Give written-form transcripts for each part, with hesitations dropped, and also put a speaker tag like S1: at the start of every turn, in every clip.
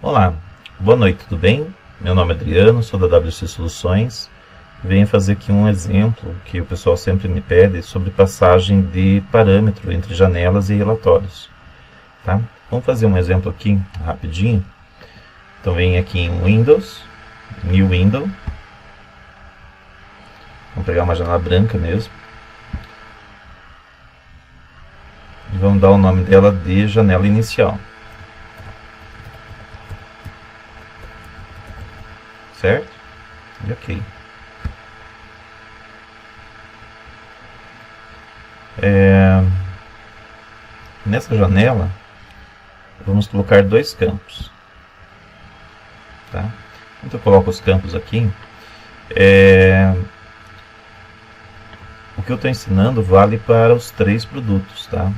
S1: Olá, boa noite, tudo bem? Meu nome é Adriano, sou da WC Soluções. Venho fazer aqui um exemplo que o pessoal sempre me pede sobre passagem de parâmetro entre janelas e relatórios. Tá? Vamos fazer um exemplo aqui rapidinho. Então vem aqui em Windows, New Window. Vamos pegar uma janela branca mesmo. E vamos dar o nome dela de janela inicial. Certo? E ok. Nessa janela, vamos colocar dois campos. Tá? Então eu coloco os campos aqui. O que eu estou ensinando vale para os três produtos, tá?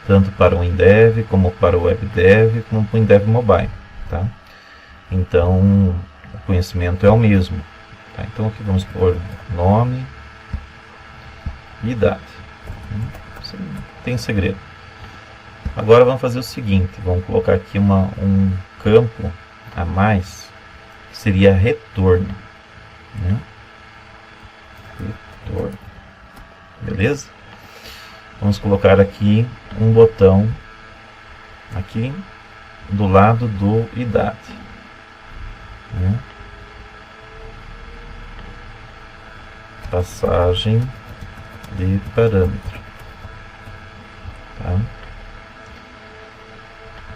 S1: Tanto para o WinDev, como para o WebDev, como para o WinDev Mobile. Tá? Então, o conhecimento é o mesmo. Tá? Então aqui vamos pôr nome e idade. Isso não tem segredo. Agora vamos fazer o seguinte, vamos colocar aqui um campo a mais, que seria retorno. Né? Retorno. Beleza? Vamos colocar aqui um botão aqui do lado do idade. Né? Passagem de parâmetro. Tá?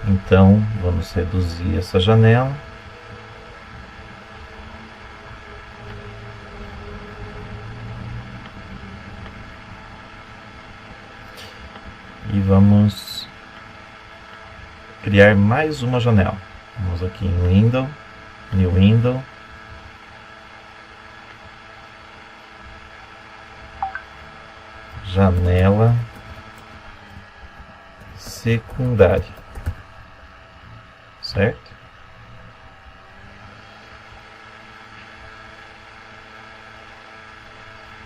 S1: Então vamos reduzir essa janela. E vamos criar mais uma janela. Vamos aqui em Window, New Window. Janela secundária. Certo?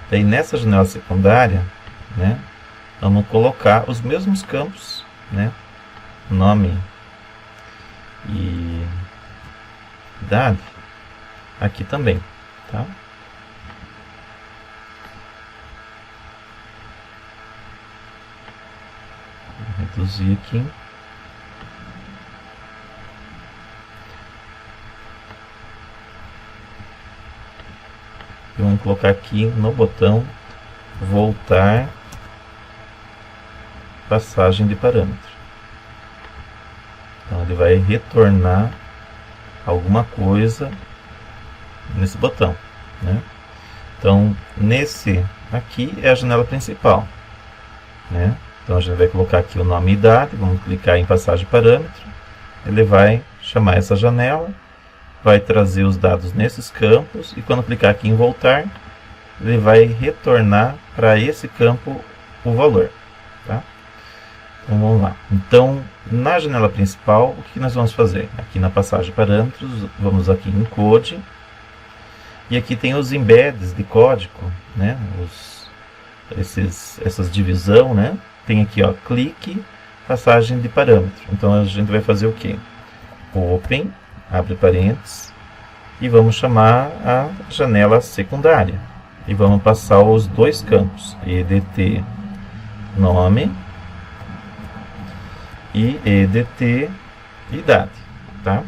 S1: Daí nessa janela secundária, né, vamos colocar os mesmos campos, né, nome e idade, aqui também, tá? Vou reduzir aqui. E vamos colocar aqui no botão voltar passagem de parâmetro. Então ele vai retornar alguma coisa nesse botão, né? Então nesse aqui é a janela principal, né? Então a gente vai colocar aqui o nome e idade, vamos clicar em passagem de parâmetro, ele vai chamar essa janela, vai trazer os dados nesses campos e quando clicar aqui em voltar, ele vai retornar para esse campo o valor, tá? Então vamos lá. Então na janela principal, o que nós vamos fazer? Aqui na passagem de parâmetros, vamos aqui em Code e aqui tem os embeds de código, né? Essas divisão, né? Tem aqui, ó, clique, passagem de parâmetro. Então a gente vai fazer o que? Open, abre parênteses, e vamos chamar a janela secundária. E vamos passar os dois campos, edt nome e edt idade. Tá?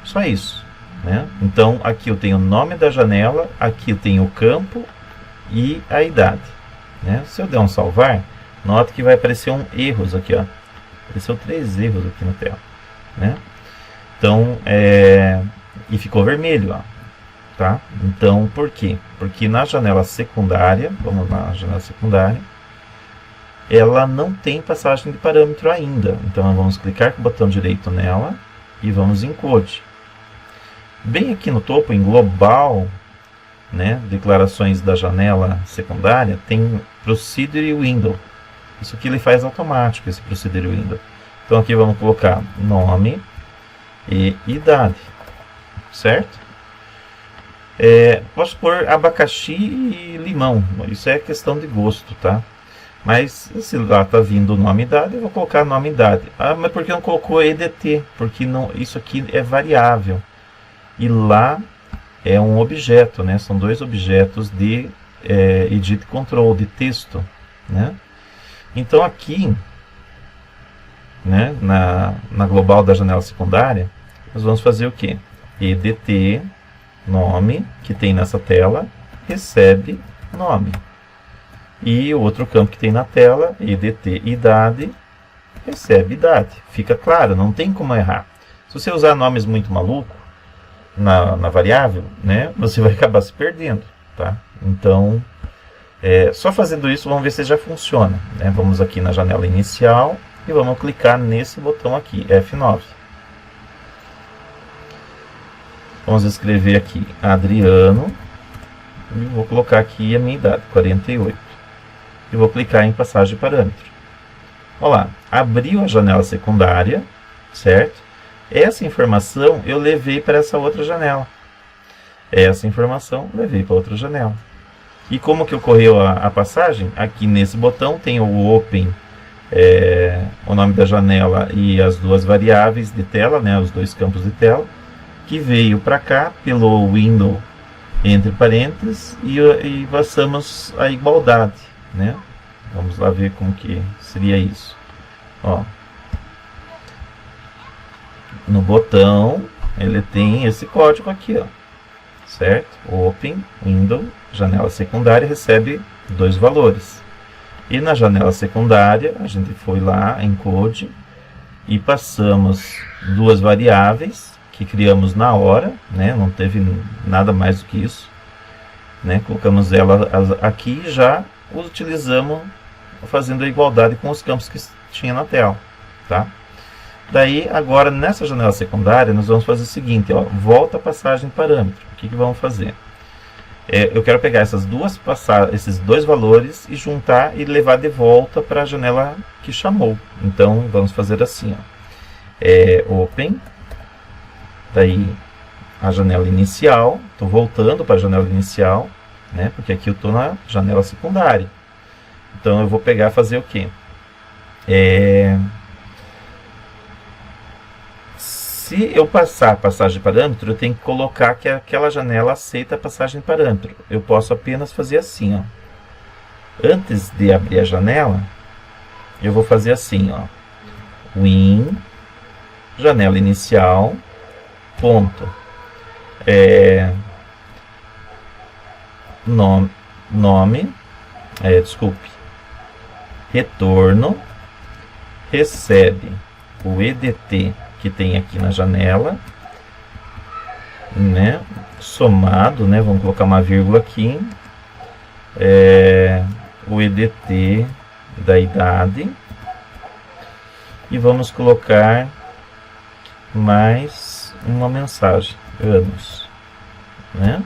S1: Só isso. Né? Então aqui eu tenho o nome da janela, aqui eu tenho o campo e a idade. Né? Se eu der um salvar, nota que vai aparecer erros aqui. Ó. Apareceu 3 erros aqui na tela. Né? Então, e ficou vermelho, ó, tá? Então, por quê? Porque na janela secundária, vamos lá, na janela secundária, ela não tem passagem de parâmetro ainda. Então, vamos clicar com o botão direito nela e vamos em Code. Bem aqui no topo, em Global, né, declarações da janela secundária, tem Procedure Window. Isso aqui ele faz automático, esse Procedure Window. Então, aqui vamos colocar nome e idade, certo? Posso pôr abacaxi e limão, isso é questão de gosto, tá? Mas se lá está vindo o nome e idade, eu vou colocar nome e idade. Ah, mas por que não colocou EDT? Porque não, isso aqui é variável. E lá é um objeto, né? São dois objetos de edit control, de texto, né? Então aqui, né, na global da janela secundária, nós vamos fazer o quê? EDT, nome, que tem nessa tela, recebe nome. E o outro campo que tem na tela, EDT, idade, recebe idade. Fica claro, não tem como errar. Se você usar nomes muito malucos na variável, né, você vai acabar se perdendo, tá? Então, só fazendo isso, vamos ver se já funciona, né? Vamos aqui na janela inicial e vamos clicar nesse botão aqui, F9. Vamos escrever aqui Adriano e vou colocar aqui a minha idade, 48. E vou clicar em passagem de parâmetro. Olha lá, abriu a janela secundária, certo? Essa informação eu levei para essa outra janela. Essa informação eu levei para outra janela. E como que ocorreu a passagem? Aqui nesse botão tem o Open, o nome da janela e as duas variáveis de tela, né, os dois campos de tela, que veio para cá pelo Window entre parênteses e passamos a igualdade, né? Vamos lá ver como que seria isso. Ó, no botão ele tem esse código aqui, ó, certo? Open, Window, janela secundária, recebe dois valores. E na janela secundária a gente foi lá em code e passamos duas variáveis que criamos na hora, né? Não teve nada mais do que isso, né? Colocamos ela aqui e já utilizamos fazendo a igualdade com os campos que tinha na tela, tá? Daí agora nessa janela secundária nós vamos fazer o seguinte, ó, volta a passagem de parâmetro. O que vamos fazer? Eu quero pegar esses dois valores e juntar e levar de volta para a janela que chamou. Então vamos fazer assim, ó, Open, daí a janela inicial, estou voltando para a janela inicial, né, porque aqui eu estou na janela secundária. Então eu vou pegar e fazer o quê? Se eu passar a passagem de parâmetro, eu tenho que colocar que aquela janela aceita a passagem de parâmetro. Eu posso apenas fazer assim, ó. Antes de abrir a janela, eu vou fazer assim, ó. Win, janela inicial, ponto. Nome, desculpe, retorno, recebe o EDT que tem aqui na janela, né, somado, né, vamos colocar uma vírgula aqui, o EDT da idade, e vamos colocar mais uma mensagem, anos, né,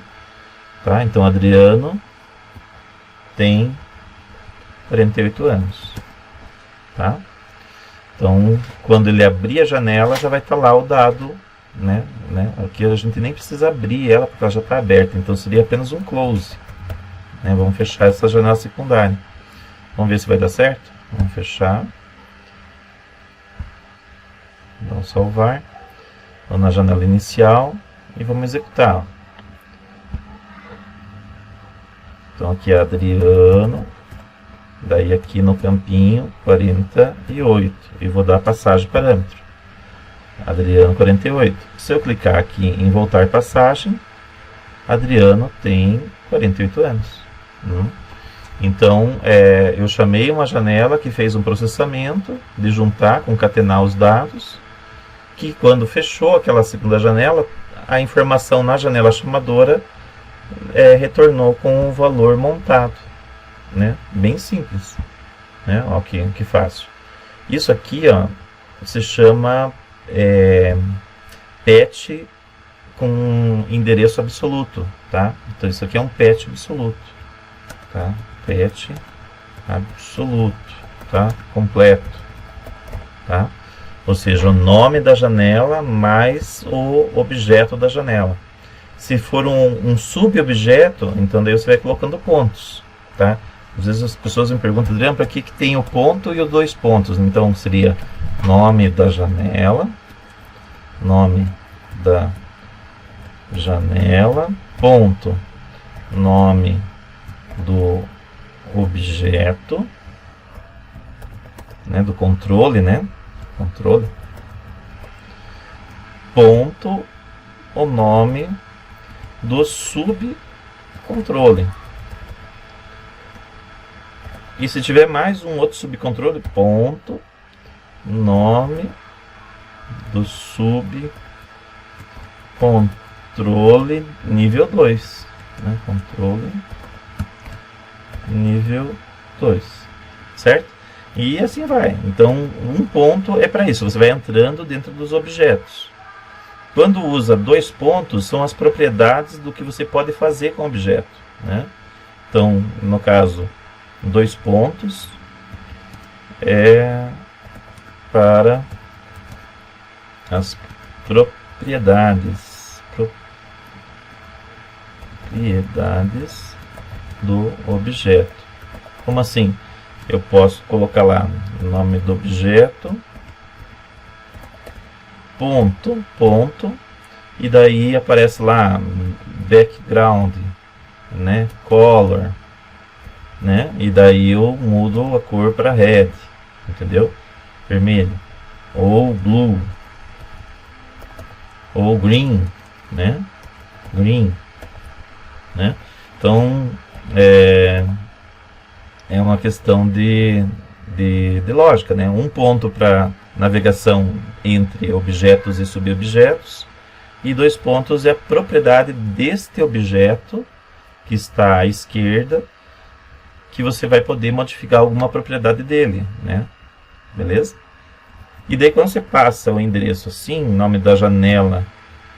S1: tá? Então Adriano tem 48 anos, tá? Então, quando ele abrir a janela, já vai estar lá o dado, né? Aqui a gente nem precisa abrir ela, porque ela já está aberta. Então, seria apenas um close, né? Vamos fechar essa janela secundária. Vamos ver se vai dar certo? Vamos fechar. Vamos salvar. Vamos na janela inicial e vamos executar. Então, aqui é Adriano. Daí aqui no campinho 48 e vou dar passagem de parâmetro, Adriano 48. Se eu clicar aqui em voltar passagem, Adriano tem 48 anos. Então eu chamei uma janela que fez um processamento de juntar, concatenar os dados, que quando fechou aquela segunda janela, a informação na janela chamadora retornou com o valor montado. Né? Bem simples, né? Ó, que fácil. Isso aqui, ó, se chama PET com endereço absoluto, tá? Então isso aqui é um PET absoluto, tá? PET absoluto, tá? Completo, tá? Ou seja, o nome da janela mais o objeto da janela. Se for um subobjeto, então daí você vai colocando pontos, tá? Às vezes as pessoas me perguntam, Adriano, para que tem o ponto e os dois pontos? Então seria nome da janela, ponto, nome do objeto, né, do controle, né? Controle. Ponto, o nome do subcontrole. E se tiver mais um outro subcontrole, ponto, nome do subcontrole nível 2, né? Controle nível 2, certo? E assim vai. Então, um ponto é para isso, você vai entrando dentro dos objetos. Quando usa dois pontos, são as propriedades do que você pode fazer com o objeto, né? Então, no caso, dois pontos é para as propriedades do objeto. Como assim? Eu posso colocar lá o nome do objeto, ponto, e daí aparece lá background, né, color, né, e daí eu mudo a cor para red, entendeu? Vermelho, ou blue, ou green, né, né? Então é uma questão de lógica, né? Um ponto para navegação entre objetos e subobjetos, e dois pontos é a propriedade deste objeto que está à esquerda, que você vai poder modificar alguma propriedade dele, né? Beleza? E daí quando você passa o endereço assim, nome da janela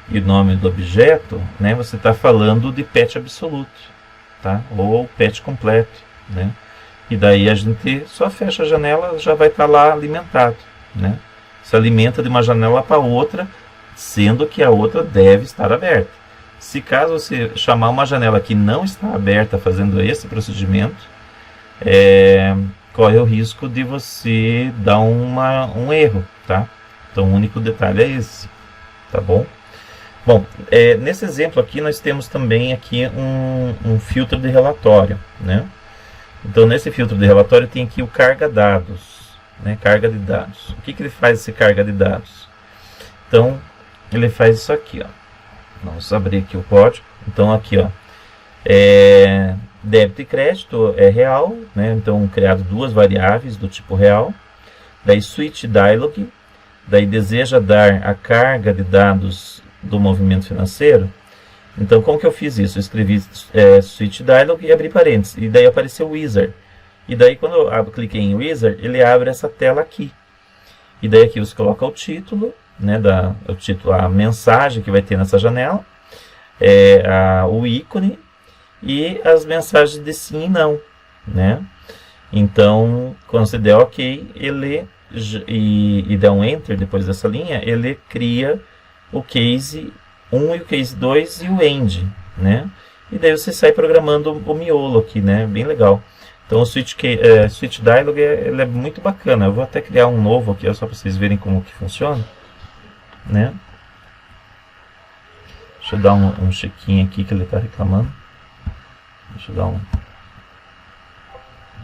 S1: e nome do objeto, né? Você está falando de patch absoluto, tá? Ou patch completo, né? E daí a gente só fecha a janela, já vai estar lá alimentado, né? Se alimenta de uma janela para outra, sendo que a outra deve estar aberta. Se caso você chamar uma janela que não está aberta fazendo esse procedimento, corre o risco de você dar um erro, tá? Então o único detalhe é esse, tá bom? Bom, nesse exemplo aqui nós temos também aqui um filtro de relatório, né? Então nesse filtro de relatório tem aqui o carga dados, né? Carga de dados. O que ele faz esse carga de dados? Então ele faz isso aqui, ó. Vamos abrir aqui o código. Então aqui, ó, débito e crédito é real, né? Então criado duas variáveis do tipo real. Daí switch dialog, daí deseja dar a carga de dados do movimento financeiro. Então como que eu fiz isso? Eu escrevi switch dialog e abri parênteses, e daí apareceu o wizard. E daí quando eu cliquei em wizard, ele abre essa tela aqui. E daí aqui você coloca o título, né, o título, a mensagem que vai ter nessa janela, o ícone e as mensagens de sim e não, né? Então quando você der OK, ele e der um enter depois dessa linha, ele cria o case 1 e o case 2 e o end, né? E daí você sai programando o miolo aqui, né? Bem legal. Então o switch dialog ele é muito bacana. Eu vou até criar um novo aqui, só para vocês verem como que funciona, né? Deixa eu dar um check-in aqui que ele está reclamando. Deixa eu dar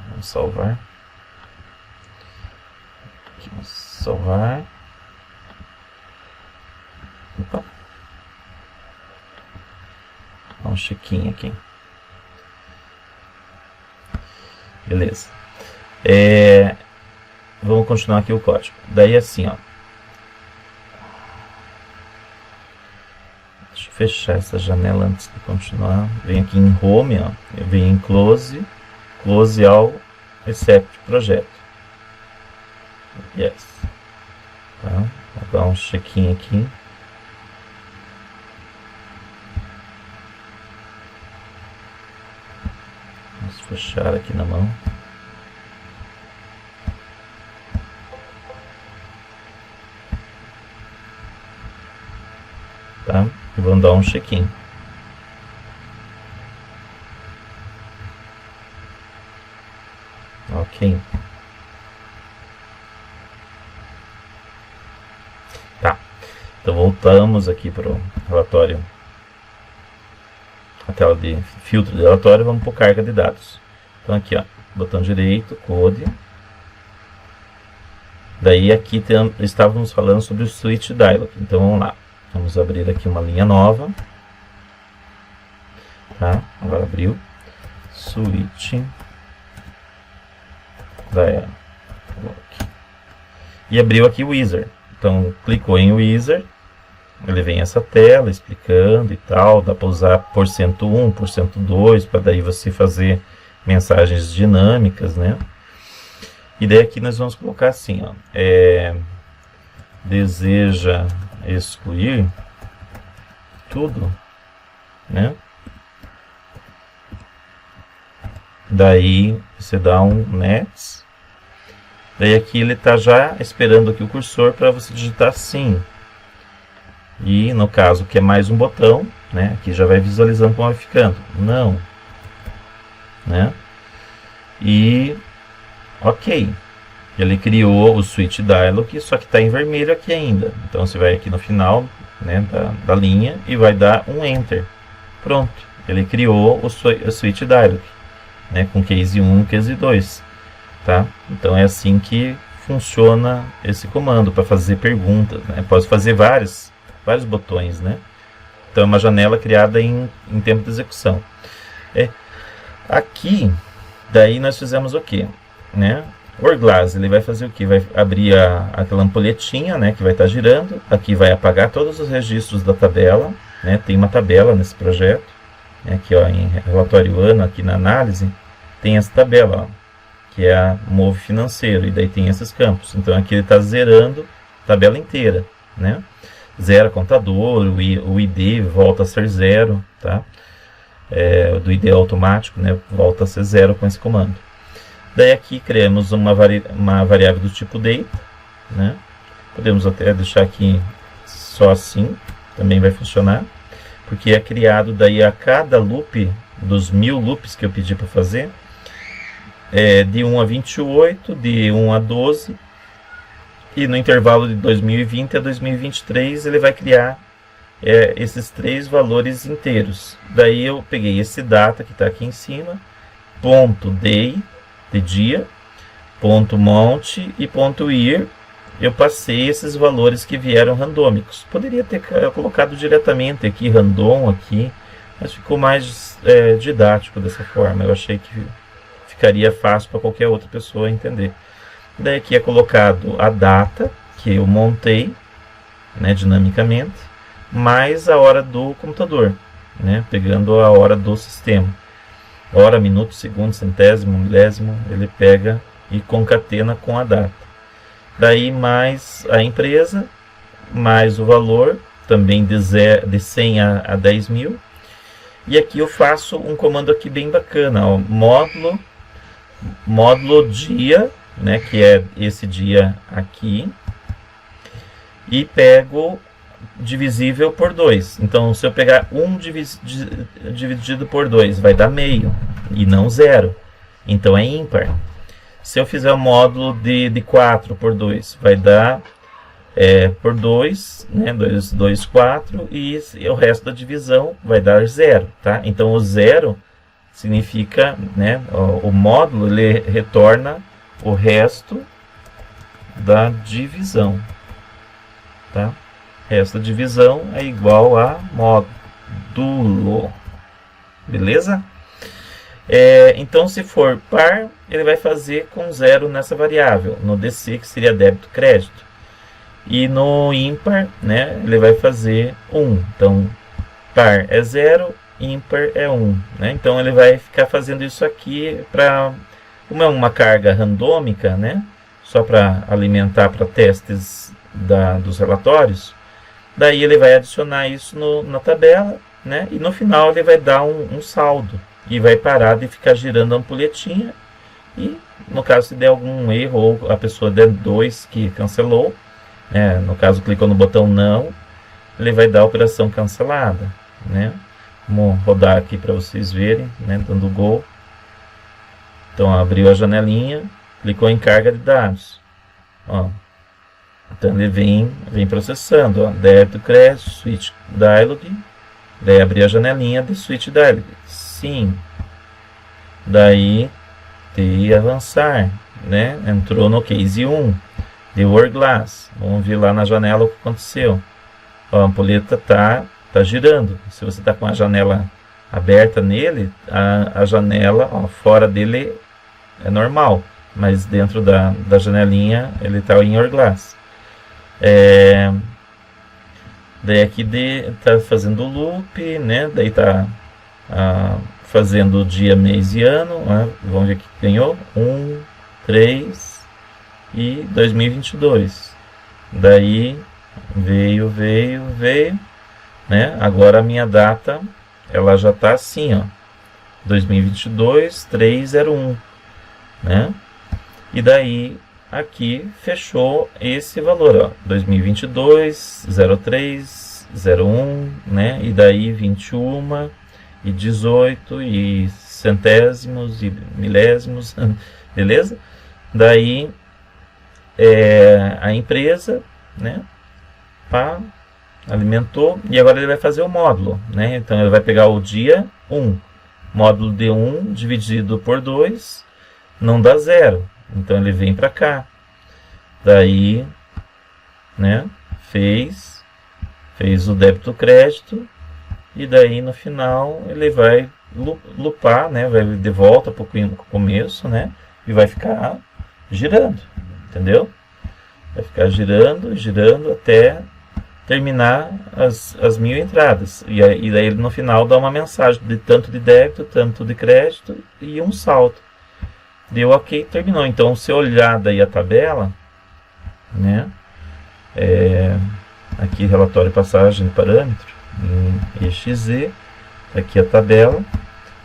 S1: vamos salvar. Aqui, vamos salvar. Opa. Dá um check-in aqui. Beleza. Vamos continuar aqui o código. Daí assim, ó. Deixa eu fechar essa janela antes de continuar. Vem aqui em Home, ó. Vem em Close. Close all except projeto. Yes. Tá? Vou dar um check-in aqui. Vamos fechar aqui na mão. Tá? E vamos dar um check-in. Ok. Tá. Então voltamos aqui para o relatório, a tela de filtro de relatório, vamos para carga de dados. Então aqui, ó, botão direito, code. Daí aqui estávamos falando sobre o Switch Dialog. Então vamos lá. Vamos abrir aqui uma linha nova. Tá? Agora abriu. Switch Dialog. E abriu aqui o Wizard. Então clicou em Wizard. Ele vem essa tela explicando e tal. Dá para usar %1, %2, para daí você fazer mensagens dinâmicas, né? E daí aqui nós vamos colocar assim, ó, deseja excluir tudo, né? Daí você dá um next. Daí aqui ele está já esperando aqui o cursor para você digitar sim. E no caso que é mais um botão, né? Aqui já vai visualizando como vai ficando. Não, né? E ok, ele criou o Switch Dialog, só que está em vermelho aqui ainda. Então você vai aqui no final, né, da linha e vai dar um Enter. Pronto, ele criou o Switch Dialog, né, com case 1 e case 2. Tá? Então é assim que funciona esse comando para fazer perguntas. Né? Pode fazer vários botões. Né? Então é uma janela criada em tempo de execução. Aqui, daí nós fizemos o que? Né? O Orglass, ele vai fazer o que? Vai abrir aquela ampulhetinha, né, que vai estar girando. Aqui vai apagar todos os registros da tabela. Né? Tem uma tabela nesse projeto. Né? Aqui, ó, em relatório ano, aqui na análise, tem essa tabela, ó, que é a Move financeiro. E daí tem esses campos. Então aqui ele está zerando a tabela inteira. Né? Zera contador, o ID volta a ser 0. Tá? Do ID automático, né, volta a ser 0 com esse comando. Daí aqui criamos uma variável do tipo data, né? Podemos até deixar aqui só assim, também vai funcionar, porque é criado daí a cada loop, dos 1000 loops que eu pedi para fazer, de 1 a 28, de 1 a 12, e no intervalo de 2020 a 2023 ele vai criar esses 3 valores inteiros. Daí eu peguei esse data que está aqui em cima, ponto day, de dia, ponto month e ponto year. Eu passei esses valores que vieram randômicos. Poderia ter colocado diretamente aqui, random aqui, mas ficou mais didático dessa forma. Eu achei que ficaria fácil para qualquer outra pessoa entender. Daí aqui é colocado a data que eu montei, né, dinamicamente, mais a hora do computador, né, pegando a hora do sistema. Hora, minuto, segundo, centésimo, milésimo, ele pega e concatena com a data. Daí mais a empresa, mais o valor, também de 100 a 10 mil. E aqui eu faço um comando aqui bem bacana, ó, módulo dia, né, que é esse dia aqui, e pego divisível por 2. Então, se eu pegar 1 dividido por 2, vai dar meio, e não 0. Então, é ímpar. Se eu fizer o módulo de 4 por 2, vai dar por 2, né, 2, 4, e o resto da divisão vai dar 0. Tá? Então, o 0 significa, né, o módulo ele retorna o resto da divisão. Tá? Essa divisão é igual a módulo. Beleza? Então, se for par, ele vai fazer com 0 nessa variável. No DC, que seria débito crédito. E no ímpar, né, ele vai fazer 1. Então, par é 0, ímpar é 1. Né? Então, ele vai ficar fazendo isso aqui para... Como é uma carga randômica, né, só para alimentar para testes dos relatórios, daí ele vai adicionar isso na tabela, né? E no final ele vai dar um saldo. E vai parar de ficar girando a ampulhetinha. E no caso, se der algum erro ou a pessoa der 2 que cancelou, no caso clicou no botão não, ele vai dar a operação cancelada. Né? Vamos rodar aqui para vocês verem, né? Dando gol. Então abriu a janelinha Clicou em carga de dados. Ó. Então ele vem processando. Ó. Débito, crédito, switch dialog. Daí abrir a janelinha do switch dialog. Sim. Daí TI avançar. Né? Entrou no case 1. Deu Hourglass. Vamos ver lá na janela o que aconteceu. Ó, a ampulheta tá girando. Se você está com a janela aberta nele, a janela, ó, fora dele é normal, mas dentro da janelinha ele está em Hourglass. Daí aqui está fazendo o loop, né? Daí está fazendo o dia, mês e ano. Né? Vamos ver o que ganhou: 1, 3 e 2022. Daí veio, né? Agora a minha data ela já está assim, ó, 2022 301, né? E daí aqui fechou esse valor, ó, 2022 03 01, né? E daí 21 e 18 e centésimos e milésimos, beleza? Daí a empresa, né? Pá, alimentou, e agora ele vai fazer o módulo, né? Então ele vai pegar o dia 1, módulo de 1 dividido por 2 não dá 0, então ele vem para cá, daí, né, fez o débito crédito, e daí no final ele vai lupar, né, vai de volta para o começo, né, e vai ficar girando, entendeu? Vai ficar girando até terminar as 1000 entradas. E daí ele no final dá uma mensagem de tanto de débito, tanto de crédito e um saldo. Deu ok, terminou. Então, se olhar daí a tabela, né? Aqui relatório passagem de parâmetro em EXE, aqui a tabela.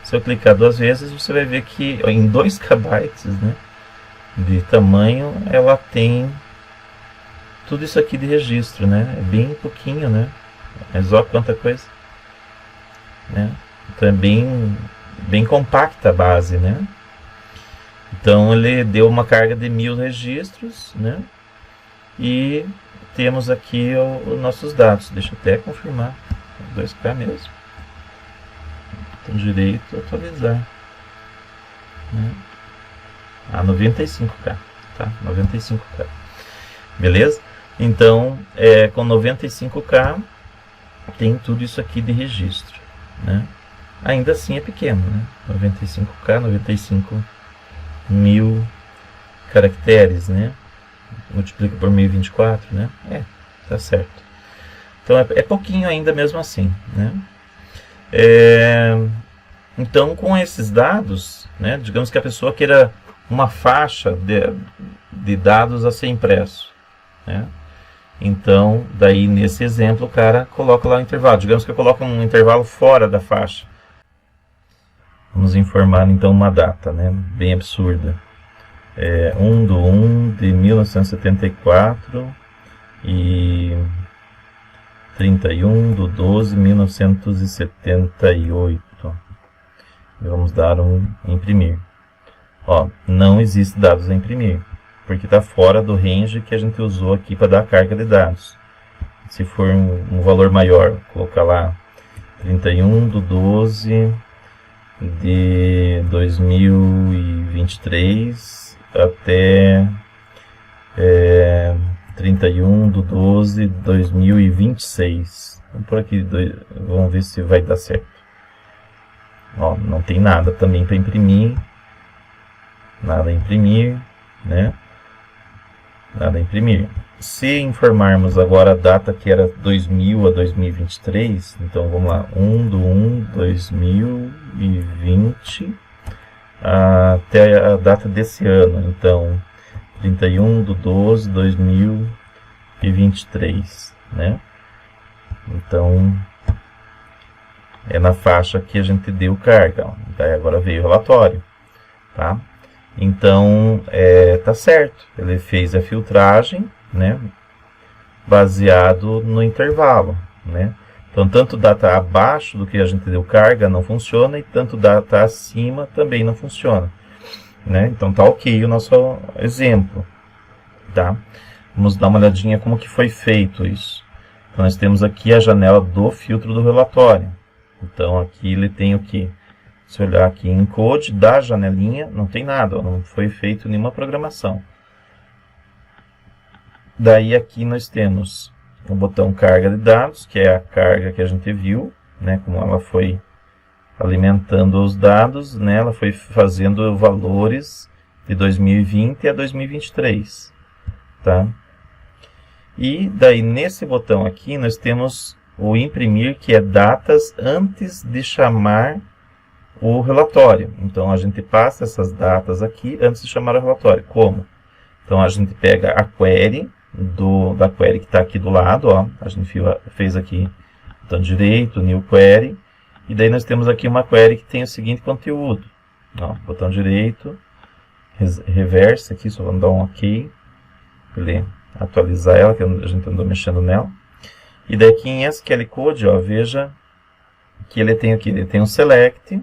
S1: Se eu clicar 2 vezes, você vai ver que em 2 KB, né, de tamanho, ela tem tudo isso aqui de registro, né? É bem pouquinho, né? Mas olha quanta coisa, né? Então é bem compacta a base, né? Então ele deu uma carga de 1000 registros, né? E temos aqui os nossos dados. Deixa eu até confirmar. 2K mesmo. Então direito atualizar, né? 95K, tá? 95K. Beleza? Então, com 95K, tem tudo isso aqui de registro, né? Ainda assim é pequeno, né? 95K, 95.000 caracteres, né? Multiplica por 1024, né? Tá certo. Então, é pouquinho ainda mesmo assim, né? Então, com esses dados, né? Digamos que a pessoa queira uma faixa de dados a ser impresso, né? Então, daí nesse exemplo o cara coloca lá o intervalo. Digamos que eu coloco um intervalo fora da faixa. Vamos informar então uma data, né? Bem absurda. 1/1 de 1974 e 31/12/1978. E vamos dar um imprimir. Ó, não existe dados a imprimir, porque está fora do range que a gente usou aqui para dar a carga de dados. Se for um valor maior, colocar lá 31/12/2023 até 31/12/2026. Vamos por aqui, vamos ver se vai dar certo. Ó, não tem nada também para imprimir. Nada a imprimir, né? Nada a imprimir. Se informarmos agora a data que era 2000 a 2023, então vamos lá, 1/1/2020 até a data desse ano, então 31/12/2023, né? Então é na faixa que a gente deu carga, ó. Daí agora veio o relatório, tá? Então, tá certo, ele fez a filtragem, né, baseado no intervalo, né? Então, tanto data abaixo do que a gente deu carga não funciona, e tanto data acima também não funciona. né? Então tá ok o nosso exemplo, tá? Vamos dar uma olhadinha como que foi feito isso. Então, nós temos aqui a janela do filtro do relatório. Então aqui ele tem o que? Se olhar aqui em code da janelinha, não tem nada, ó, não foi feito nenhuma programação. Daí aqui nós temos o botão carga de dados, que é a carga que a gente viu, né, como ela foi alimentando os dados, né, ela foi fazendo valores de 2020 a 2023, tá? E daí nesse botão aqui nós temos o imprimir, que é datas antes de chamar o relatório. Então a gente passa essas datas aqui antes de chamar o relatório. Como? Então a gente pega a query da query que está aqui do lado, ó. A gente fez aqui botão direito, new query, e daí nós temos aqui uma query que tem o seguinte conteúdo. Ó, botão direito, reverse aqui, só vamos dar um ok para ele atualizar ela, que a gente andou mexendo nela. E daí aqui em SQL Code, ó, veja que ele tem aqui, ele tem um select,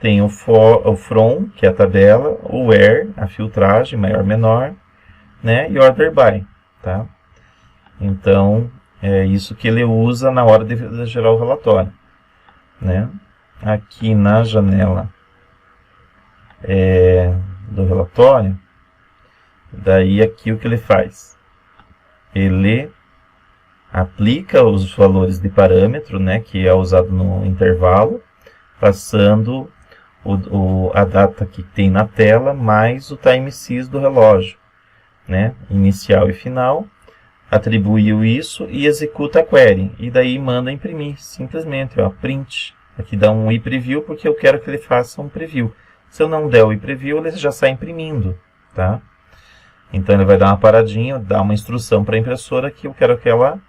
S1: tem o from, que é a tabela, o where, a filtragem, maior, menor, né, e order by, tá? Então, é isso que ele usa na hora de gerar o relatório, né? Aqui na janela do relatório, daí aqui o que ele faz? Ele aplica os valores de parâmetro, né, que é usado no intervalo, passando a data que tem na tela, mais o timesys do relógio, né, inicial e final, atribuiu isso e executa a query, e daí manda imprimir, simplesmente, ó, print. Aqui dá um iPreview, porque eu quero que ele faça um preview. Se eu não der o iPreview, ele já sai imprimindo, tá? Então ele vai dar uma paradinha, dar uma instrução para a impressora que eu quero que ela,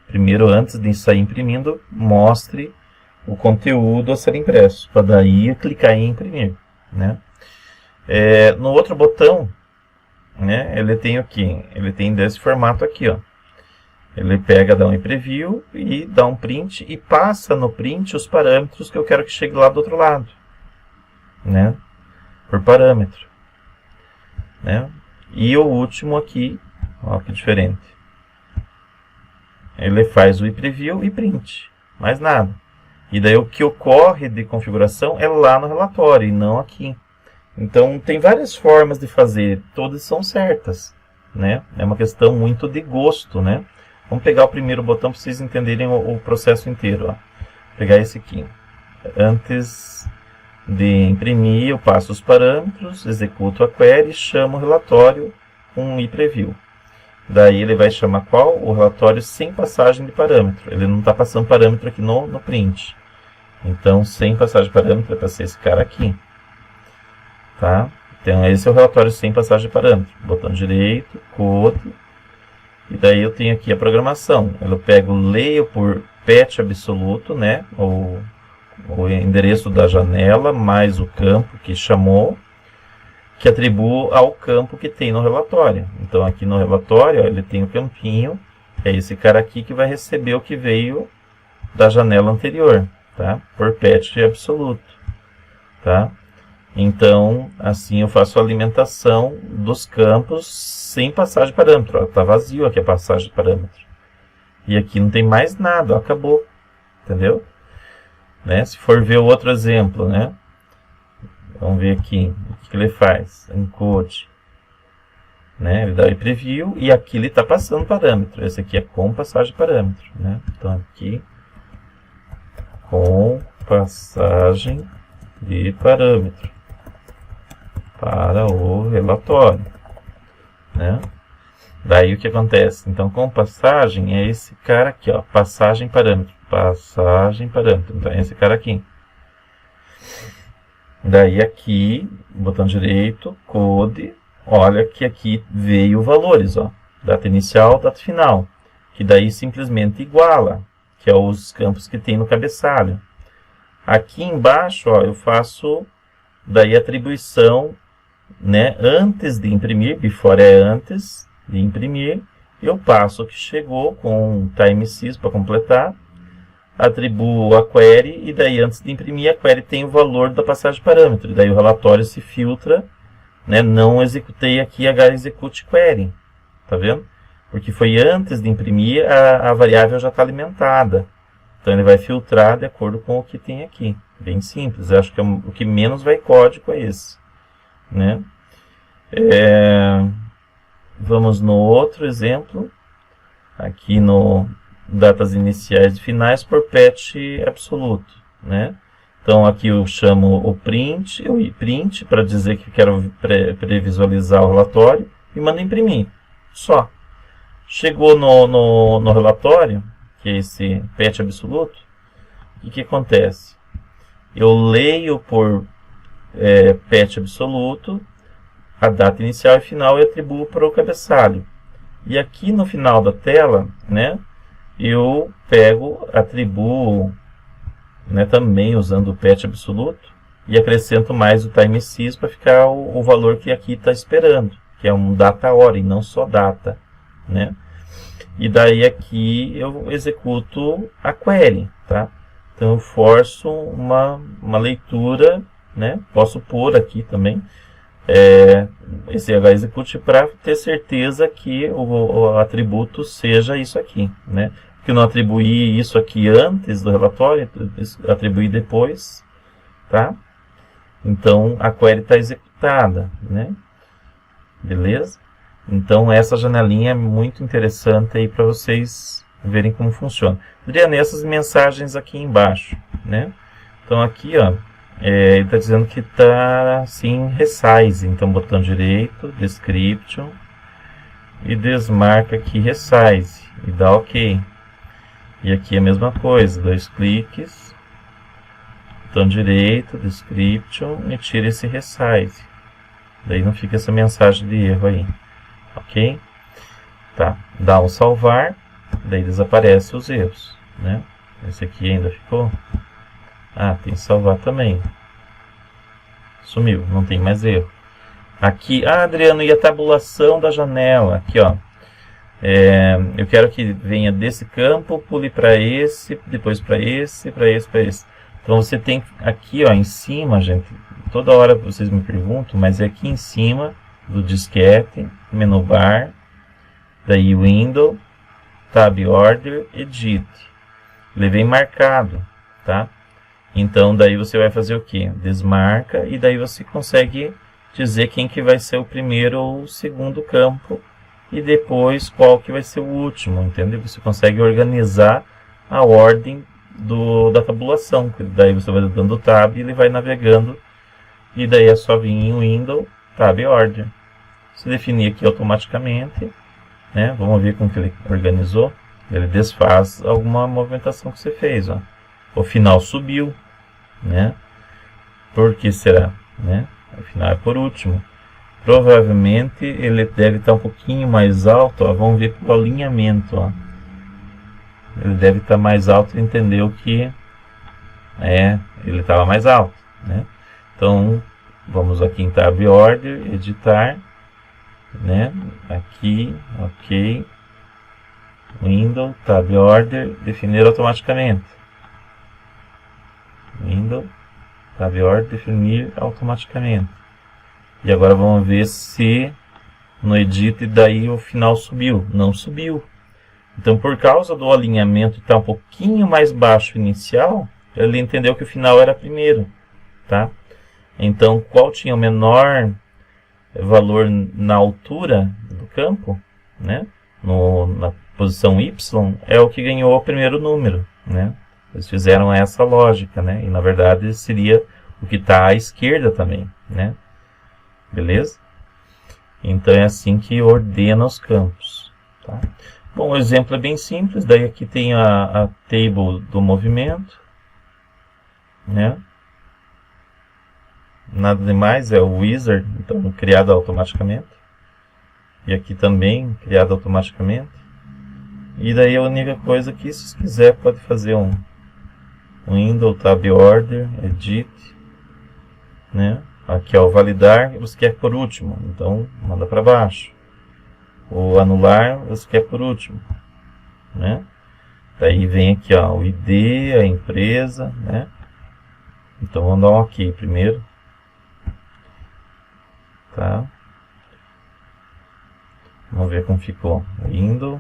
S1: primeiro, antes de sair imprimindo, mostre o conteúdo a ser impresso, para daí clicar em imprimir, né? No outro botão, né, ele tem o que? Ele tem desse formato aqui, ó. Ele pega, dá um preview e dá um print e passa no print os parâmetros que eu quero que chegue lá do outro lado, né? Por parâmetro, né? E o último aqui, ó, que diferente. Ele faz o preview e print, mais nada. E daí o que ocorre de configuração é lá no relatório e não aqui. Então tem várias formas de fazer, todas são certas, né? É uma questão muito de gosto, né? Vamos pegar o primeiro botão para vocês entenderem o processo inteiro, ó. Vou pegar esse aqui. Antes de imprimir, eu passo os parâmetros, executo a query, chamo o relatório com um iPreview. Daí ele vai chamar qual? O relatório sem passagem de parâmetro. Ele não está passando parâmetro aqui no print. Então, sem passagem de parâmetro, é para ser esse cara aqui. Tá? Então, esse é o relatório sem passagem de parâmetro. Botão direito, code. E daí eu tenho aqui a programação. Eu pego, leio por patch absoluto, né? O endereço da janela, mais o campo que chamou, que atribuo ao campo que tem no relatório. Então, aqui no relatório, ó, ele tem o campinho, é esse cara aqui que vai receber o que veio da janela anterior, tá? Por patch absoluto, tá? Então, assim eu faço a alimentação dos campos sem passagem de parâmetro. Está vazio aqui a passagem de parâmetro. E aqui não tem mais nada, ó, acabou. Entendeu? Né? Se for ver o outro exemplo, né? Vamos ver aqui o que ele faz. Encode. Né? Ele dá o preview e aqui ele está passando parâmetro. Esse aqui é com passagem de parâmetro. Né? Então aqui, com passagem de parâmetro para o relatório, né? Daí o que acontece? Então, com passagem é esse cara aqui, ó, passagem parâmetro, então é esse cara aqui. Daí aqui, botão direito, code, olha que aqui veio valores, ó, data inicial, data final, que daí simplesmente iguala, que é os campos que tem no cabeçalho. Aqui embaixo, ó, eu faço daí atribuição, né, antes de imprimir, before é antes de imprimir, eu passo o que chegou com timesys para completar, atribuo a query e daí antes de imprimir a query tem o valor da passagem de parâmetro, e daí o relatório se filtra né, não executei aqui HExecute query, tá vendo? Porque foi antes de imprimir, a variável já está alimentada. Então ele vai filtrar de acordo com o que tem aqui. Bem simples, eu acho que o que menos vai código é esse, né? Vamos no outro exemplo, aqui no datas iniciais e finais por patch absoluto, né? Então aqui eu chamo o print para dizer que quero previsualizar o relatório e mando imprimir, só. Chegou no relatório, que é esse patch absoluto, o que acontece? Eu leio por patch absoluto a data inicial e final e atribuo para o cabeçalho. E aqui no final da tela, né, eu atribuo, né, também usando o patch absoluto e acrescento mais o timesys para ficar o valor que aqui está esperando, que é um data hora e não só data, né? E daí aqui eu executo a query, tá? Então eu forço uma leitura, né? Posso pôr aqui também esse HExecute para ter certeza que o atributo seja isso aqui, né? Porque eu não atribuí isso aqui antes do relatório, atribuí depois, tá? Então a query está executada, né? Beleza? Então essa janelinha é muito interessante aí para vocês verem como funciona. Adriano, essas mensagens aqui embaixo, né? Então aqui, ó, ele está dizendo que está assim resize. Então botão direito, description e desmarca aqui resize e dá OK. E aqui a mesma coisa, 2 cliques, botão direito, description e tira esse resize. Daí não fica essa mensagem de erro aí. Ok? Tá. Dá um salvar, daí desaparece os erros, né? Esse aqui ainda ficou. Ah, tem que salvar também. Sumiu, não tem mais erro. Aqui, Adriano, e a tabulação da janela? Aqui, ó. Eu quero que venha desse campo, pule para esse, depois para esse, para esse, para esse. Então você tem aqui, ó, em cima, gente. Toda hora vocês me perguntam, mas é aqui em cima do disquete, menu bar, daí Window, Tab Order, Edit. Ele vem marcado, tá? Então daí você vai fazer o que? Desmarca e daí você consegue dizer quem que vai ser o primeiro ou o segundo campo e depois qual que vai ser o último, entendeu? Você consegue organizar a ordem da tabulação, daí você vai dando Tab e ele vai navegando e daí é só vir em Window, Tab Order. Se definir aqui automaticamente, né? Vamos ver como que ele organizou. Ele desfaz alguma movimentação que você fez, ó. O final subiu, né? Por que será, né? O final é por último. Provavelmente ele deve estar um pouquinho mais alto, ó. Vamos ver pelo alinhamento, ó. Ele deve estar mais alto e entendeu que ele estava mais alto, né? Então vamos aqui em Tab Order, editar, né? Aqui, OK. Window, Tab Order, definir automaticamente. Window, Tab Order, definir automaticamente. E agora vamos ver se no Edit daí o final subiu. Não subiu. Então por causa do alinhamento estar um pouquinho mais baixo inicial, ele entendeu que o final era primeiro, tá? Então qual tinha o menor valor na altura do campo, né? Na posição Y, é o que ganhou o primeiro número, né? Eles fizeram essa lógica, né? E na verdade seria o que está à esquerda também, né? Beleza? Então é assim que ordena os campos, tá? Bom, o exemplo é bem simples. Daí aqui tem a table do movimento, né? Nada demais, é o wizard, então criado automaticamente. E aqui também criado automaticamente. E daí a única coisa que, se quiser, pode fazer um Window, Tab Order, Edit, né? Aqui é o validar, você quer por último, então manda para baixo. O anular, você quer por último, né? Daí vem aqui, ó, o ID, a empresa, né? Então vamos dar um OK primeiro. Tá, tá? Vamos ver como ficou. Window,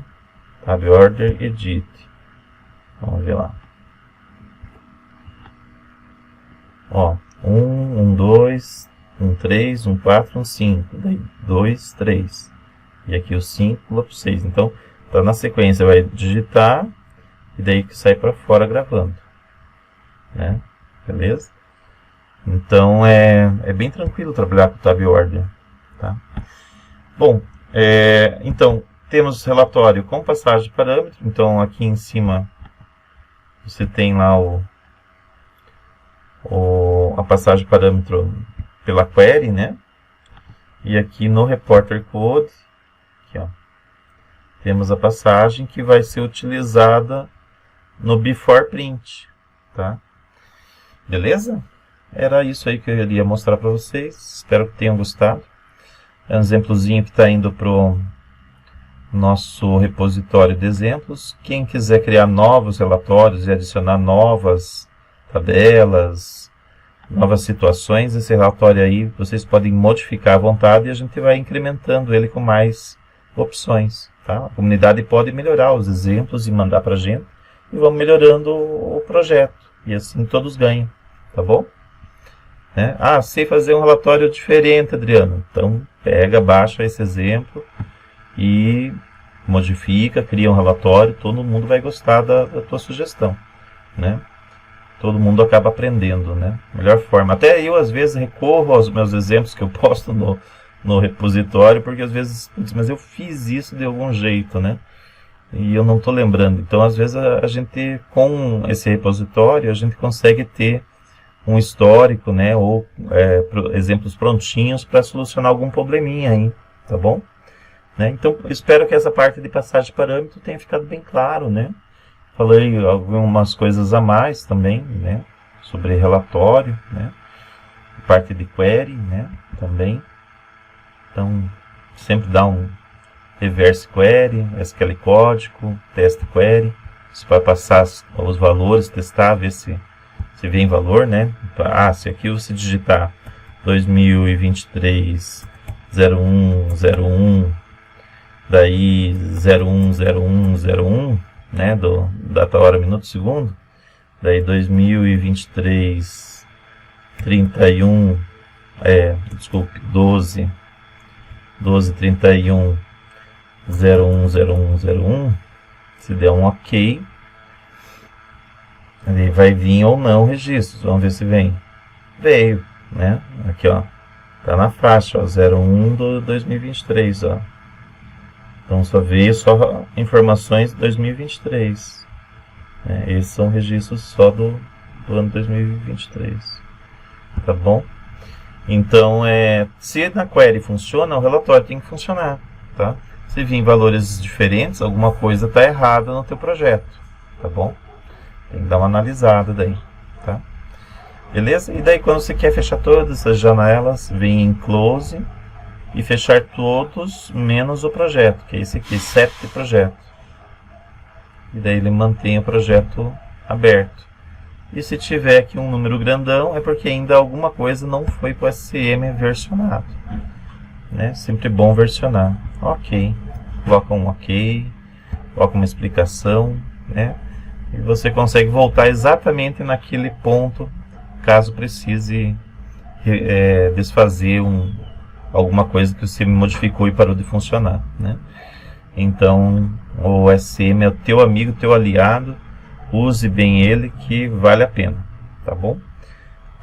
S1: Tab Order, Edit. Vamos ver lá. Ó, 1, 2, 3, 4, 5. Daí 2, 3. E aqui o 5 pula para o 6. Então, tá na sequência, vai digitar e daí que sai para fora gravando. Né? Beleza? Então, é bem tranquilo trabalhar com o Tab Order. Tá? Bom, então, temos relatório com passagem de parâmetro. Então, aqui em cima, você tem lá a passagem de parâmetro pela query, né? E aqui no Reporter Code, aqui, ó, temos a passagem que vai ser utilizada no Before Print, tá? Beleza? Era isso aí que eu iria mostrar para vocês. Espero que tenham gostado. É um exemplozinho que está indo para o nosso repositório de exemplos. Quem quiser criar novos relatórios e adicionar novas tabelas, novas situações, esse relatório aí vocês podem modificar à vontade e a gente vai incrementando ele com mais opções. Tá? A comunidade pode melhorar os exemplos e mandar para a gente e vamos melhorando o projeto. E assim todos ganham. Tá bom? Ah, sei fazer um relatório diferente, Adriano. Então, pega, baixa esse exemplo e modifica, cria um relatório. Todo mundo vai gostar da tua sugestão, né? Todo mundo acaba aprendendo, né? Melhor forma. Até eu, às vezes, recorro aos meus exemplos que eu posto no repositório, porque às vezes, mas eu fiz isso de algum jeito, né? E eu não estou lembrando. Então, às vezes, a gente, com esse repositório, a gente consegue ter um histórico, né, ou exemplos prontinhos para solucionar algum probleminha aí, tá bom? Né? Então, espero que essa parte de passagem de parâmetro tenha ficado bem claro, né? Falei algumas coisas a mais também, né, sobre relatório, né, parte de query, né, também. Então, sempre dá um reverse query, SQL código, test query, você vai passar os valores, testar, ver se vem valor, né? Se aqui você digitar 2023 0101, daí 010101, né? Do data, hora, minuto, segundo. Daí 2023 31, desculpe, 1231 010101. Se der um OK, ele vai vir ou não registros. Vamos ver se vem. Veio, né? Aqui, ó. Tá na faixa, ó, 01 do 2023, ó. Então só veio só informações de 2023. Esses são registros só do ano 2023. Tá bom? Então, se na query funciona, o relatório tem que funcionar, tá? Se vir valores diferentes, alguma coisa está errada no teu projeto, tá bom? Tem que dar uma analisada daí, tá? Beleza? E daí quando você quer fechar todas as janelas, vem em Close e fechar todos menos o projeto, que é esse aqui, Set Projeto. E daí ele mantém o projeto aberto. E se tiver aqui um número grandão, é porque ainda alguma coisa não foi para o SCM versionado. Né? Sempre bom versionar. Ok. Coloca um OK, coloca uma explicação, né? E você consegue voltar exatamente naquele ponto, caso precise desfazer alguma coisa que você modificou e parou de funcionar, né? Então, o SCM é o teu amigo, teu aliado, use bem ele que vale a pena, tá bom?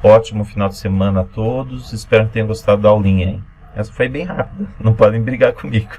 S1: Ótimo final de semana a todos, espero que tenham gostado da aulinha aí. Essa foi bem rápida, não podem brigar comigo.